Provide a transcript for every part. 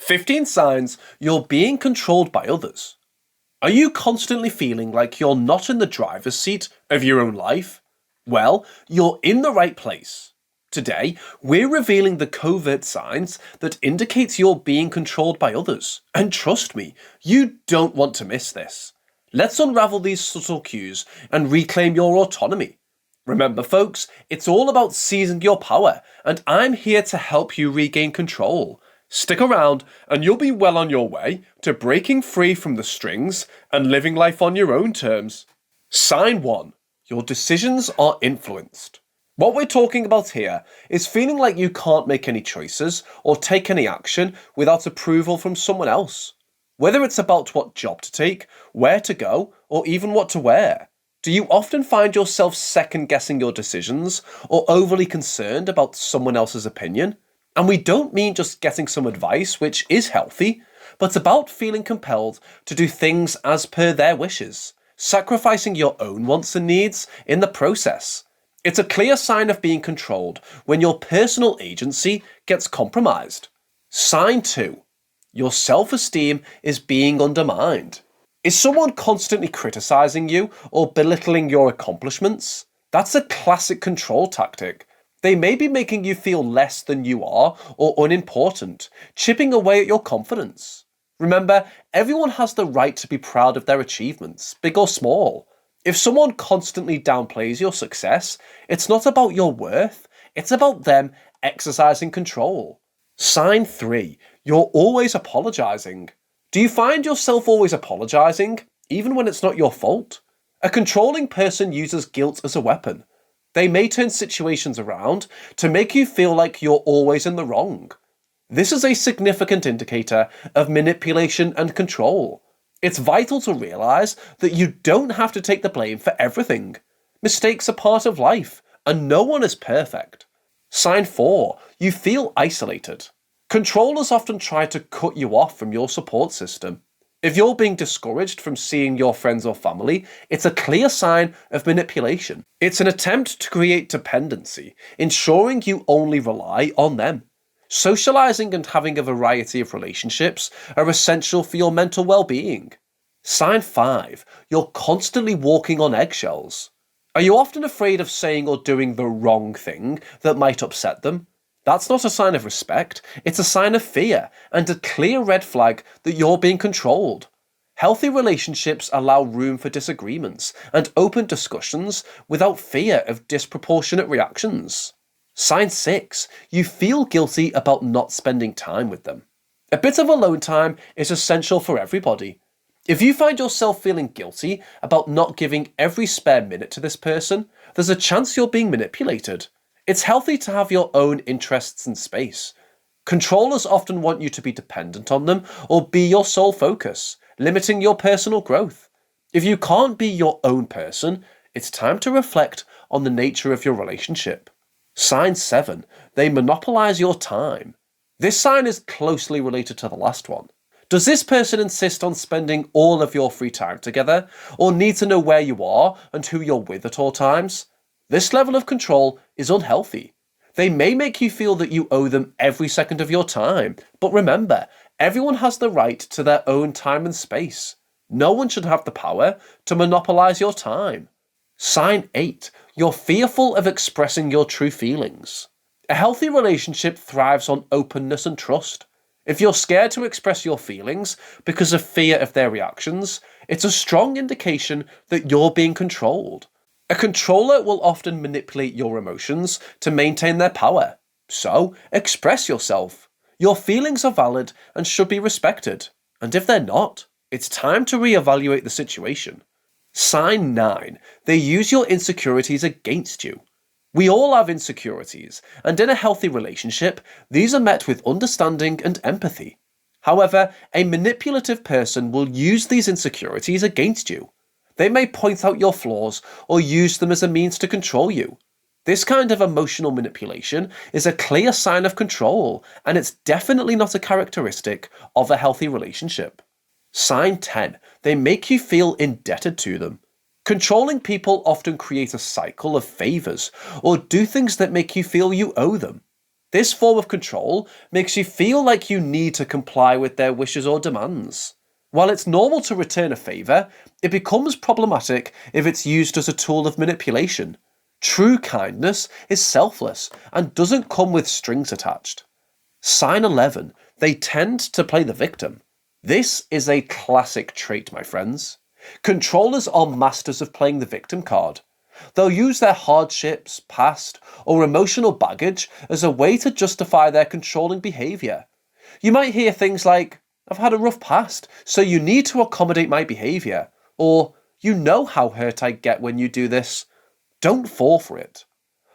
15 signs you're being controlled by others. Are you constantly feeling like you're not in the driver's seat of your own life? Well, you're in the right place. Today, we're revealing the covert signs that indicate you're being controlled by others. And trust me, you don't want to miss this. Let's unravel these subtle cues and reclaim your autonomy. Remember folks, it's all about seizing your power, and I'm here to help you regain control. Stick around and you'll be well on your way to breaking free from the strings and living life on your own terms. Sign 1. Your decisions are influenced. What we're talking about here is feeling like you can't make any choices or take any action without approval from someone else. Whether it's about what job to take, where to go, or even what to wear. Do you often find yourself second-guessing your decisions or overly concerned about someone else's opinion? And we don't mean just getting some advice, which is healthy, but about feeling compelled to do things as per their wishes, sacrificing your own wants and needs in the process. It's a clear sign of being controlled when your personal agency gets compromised. Sign 2. Your self-esteem is being undermined. Is someone constantly criticizing you or belittling your accomplishments? That's a classic control tactic. They may be making you feel less than you are or unimportant, chipping away at your confidence. Remember, everyone has the right to be proud of their achievements, big or small. If someone constantly downplays your success, it's not about your worth, it's about them exercising control. Sign 3. You're always apologizing. Do you find yourself always apologizing, even when it's not your fault? A controlling person uses guilt as a weapon. They may turn situations around to make you feel like you're always in the wrong. This is a significant indicator of manipulation and control. It's vital to realize that you don't have to take the blame for everything. Mistakes are part of life, and no one is perfect. Sign 4. You feel isolated. Controllers often try to cut you off from your support system. If you're being discouraged from seeing your friends or family, it's a clear sign of manipulation. It's an attempt to create dependency, ensuring you only rely on them. Socializing and having a variety of relationships are essential for your mental well-being. Sign 5. You're constantly walking on eggshells. Are you often afraid of saying or doing the wrong thing that might upset them? That's not a sign of respect, it's a sign of fear and a clear red flag that you're being controlled. Healthy relationships allow room for disagreements and open discussions without fear of disproportionate reactions. Sign 6. You feel guilty about not spending time with them. A bit of alone time is essential for everybody. If you find yourself feeling guilty about not giving every spare minute to this person, there's a chance you're being manipulated. It's healthy to have your own interests and space. Controllers often want you to be dependent on them or be your sole focus, limiting your personal growth. If you can't be your own person, it's time to reflect on the nature of your relationship. Sign 7. They monopolize your time. This sign is closely related to the last one. Does this person insist on spending all of your free time together, or need to know where you are and who you're with at all times? This level of control is unhealthy. They may make you feel that you owe them every second of your time, but remember, everyone has the right to their own time and space. No one should have the power to monopolize your time. Sign 8. You're fearful of expressing your true feelings. A healthy relationship thrives on openness and trust. If you're scared to express your feelings because of fear of their reactions, it's a strong indication that you're being controlled. A controller will often manipulate your emotions to maintain their power. So, express yourself. Your feelings are valid and should be respected. And if they're not, it's time to reevaluate the situation. Sign 9. They use your insecurities against you. We all have insecurities, and in a healthy relationship, these are met with understanding and empathy. However, a manipulative person will use these insecurities against you. They may point out your flaws or use them as a means to control you. This kind of emotional manipulation is a clear sign of control, and it's definitely not a characteristic of a healthy relationship. Sign 10. They make you feel indebted to them. Controlling people often create a cycle of favors or do things that make you feel you owe them. This form of control makes you feel like you need to comply with their wishes or demands. While it's normal to return a favour, it becomes problematic if it's used as a tool of manipulation. True kindness is selfless and doesn't come with strings attached. Sign 11. They tend to play the victim. This is a classic trait, my friends. Controllers are masters of playing the victim card. They'll use their hardships, past, or emotional baggage as a way to justify their controlling behaviour. You might hear things like, "I've had a rough past, so you need to accommodate my behaviour," or "You know how hurt I get when you do this. Don't fall for it."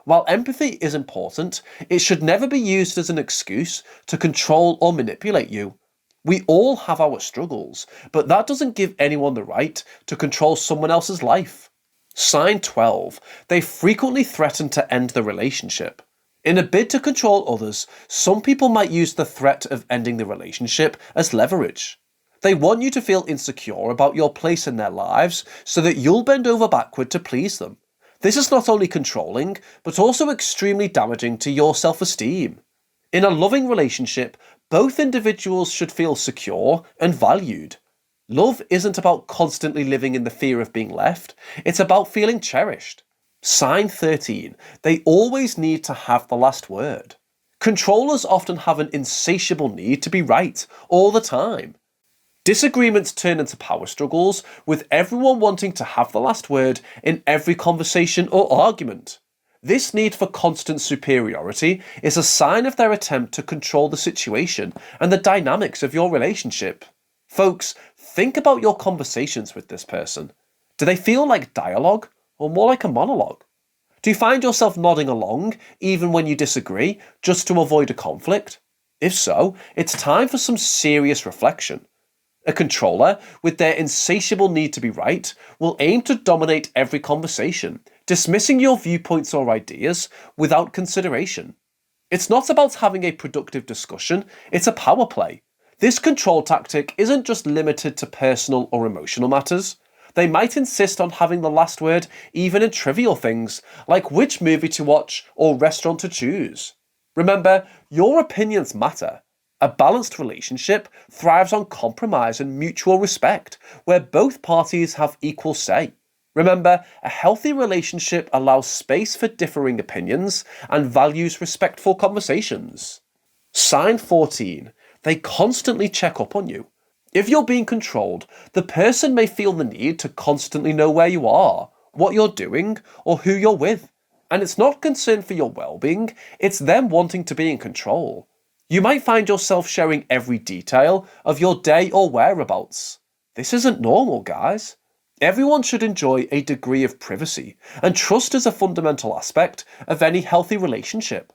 While empathy is important, it should never be used as an excuse to control or manipulate you. We all have our struggles, but that doesn't give anyone the right to control someone else's life. Sign 12. They frequently threaten to end the relationship. In a bid to control others, some people might use the threat of ending the relationship as leverage. They want you to feel insecure about your place in their lives so that you'll bend over backward to please them. This is not only controlling, but also extremely damaging to your self-esteem. In a loving relationship, both individuals should feel secure and valued. Love isn't about constantly living in the fear of being left, it's about feeling cherished. Sign 13. They always need to have the last word. Controllers often have an insatiable need to be right all the time. Disagreements turn into power struggles, with everyone wanting to have the last word in every conversation or argument. This need for constant superiority is a sign of their attempt to control the situation and the dynamics of your relationship. Folks, think about your conversations with this person. Do they feel like dialogue or more like a monologue? Do you find yourself nodding along even when you disagree just to avoid a conflict? If so, it's time for some serious reflection. A controller, with their insatiable need to be right, will aim to dominate every conversation, dismissing your viewpoints or ideas without consideration. It's not about having a productive discussion, it's a power play. This control tactic isn't just limited to personal or emotional matters. They might insist on having the last word even in trivial things, like which movie to watch or restaurant to choose. Remember, your opinions matter. A balanced relationship thrives on compromise and mutual respect, where both parties have equal say. Remember, a healthy relationship allows space for differing opinions and values respectful conversations. Sign 14. They constantly check up on you. If you're being controlled, the person may feel the need to constantly know where you are, what you're doing, or who you're with. And it's not concern for your well-being, it's them wanting to be in control. You might find yourself sharing every detail of your day or whereabouts. This isn't normal, guys. Everyone should enjoy a degree of privacy, and trust is a fundamental aspect of any healthy relationship.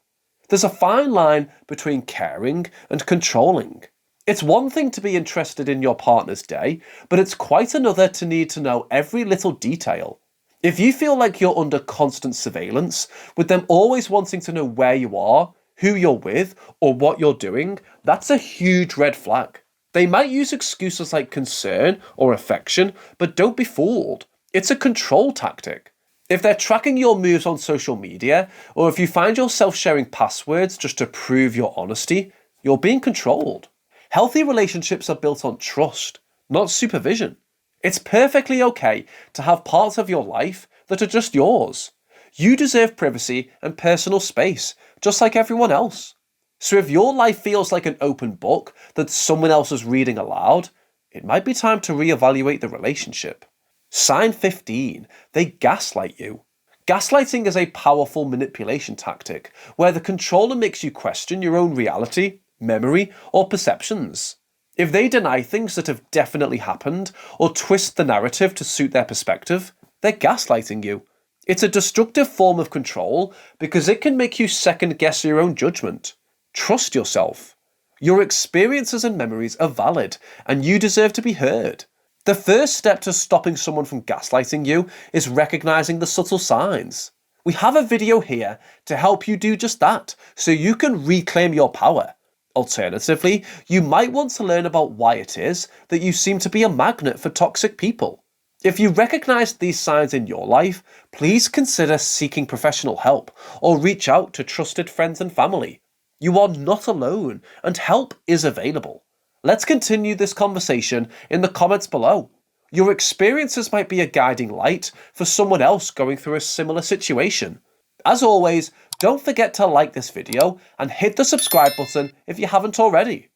There's a fine line between caring and controlling. It's one thing to be interested in your partner's day, but it's quite another to need to know every little detail. If you feel like you're under constant surveillance, with them always wanting to know where you are, who you're with, or what you're doing, that's a huge red flag. They might use excuses like concern or affection, but don't be fooled. It's a control tactic. If they're tracking your moves on social media, or if you find yourself sharing passwords just to prove your honesty, you're being controlled. Healthy relationships are built on trust, not supervision. It's perfectly okay to have parts of your life that are just yours. You deserve privacy and personal space, just like everyone else. So if your life feels like an open book that someone else is reading aloud, it might be time to reevaluate the relationship. Sign 15. They gaslight you. Gaslighting is a powerful manipulation tactic where the controller makes you question your own reality, memory, or perceptions. If they deny things that have definitely happened or twist the narrative to suit their perspective, they're gaslighting you. It's a destructive form of control because it can make you second guess your own judgment. Trust yourself. Your experiences and memories are valid, and you deserve to be heard. The first step to stopping someone from gaslighting you is recognizing the subtle signs. We have a video here to help you do just that, so you can reclaim your power. Alternatively, you might want to learn about why it is that you seem to be a magnet for toxic people. If you recognize these signs in your life, please consider seeking professional help or reach out to trusted friends and family. You are not alone, and help is available. Let's continue this conversation in the comments below. Your experiences might be a guiding light for someone else going through a similar situation. As always, don't forget to like this video and hit the subscribe button if you haven't already.